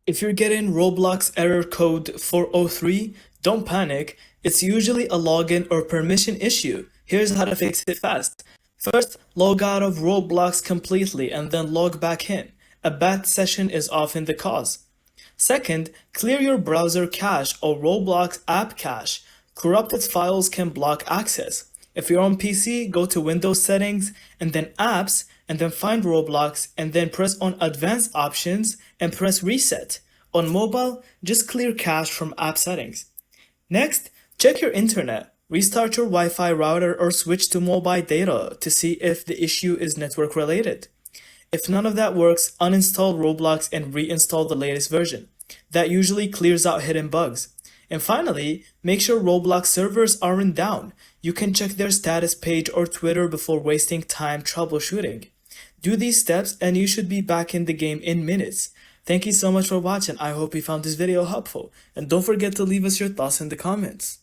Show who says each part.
Speaker 1: If you're getting Roblox Error Code 403, don't panic. It's usually a login or permission issue. Here's how to fix it fast. First, log out of Roblox completely and then log back in. A bad session is often the cause. Second, clear your browser cache or Roblox app cache. Corrupted files can block access. If you're on PC, go to Windows Settings and then Apps and then find Roblox and then press on Advanced Options and press Reset. On mobile, just clear cache from App Settings. Next, check your internet. Restart your Wi-Fi router or switch to mobile data to see if the issue is network related. If none of that works, uninstall Roblox and reinstall the latest version. That usually clears out hidden bugs. And finally, make sure Roblox servers aren't down. You can check their status page or Twitter before wasting time troubleshooting. Do these steps and you should be back in the game in minutes. Thank you so much for watching. I hope you found this video helpful. And don't forget to leave us your thoughts in the comments.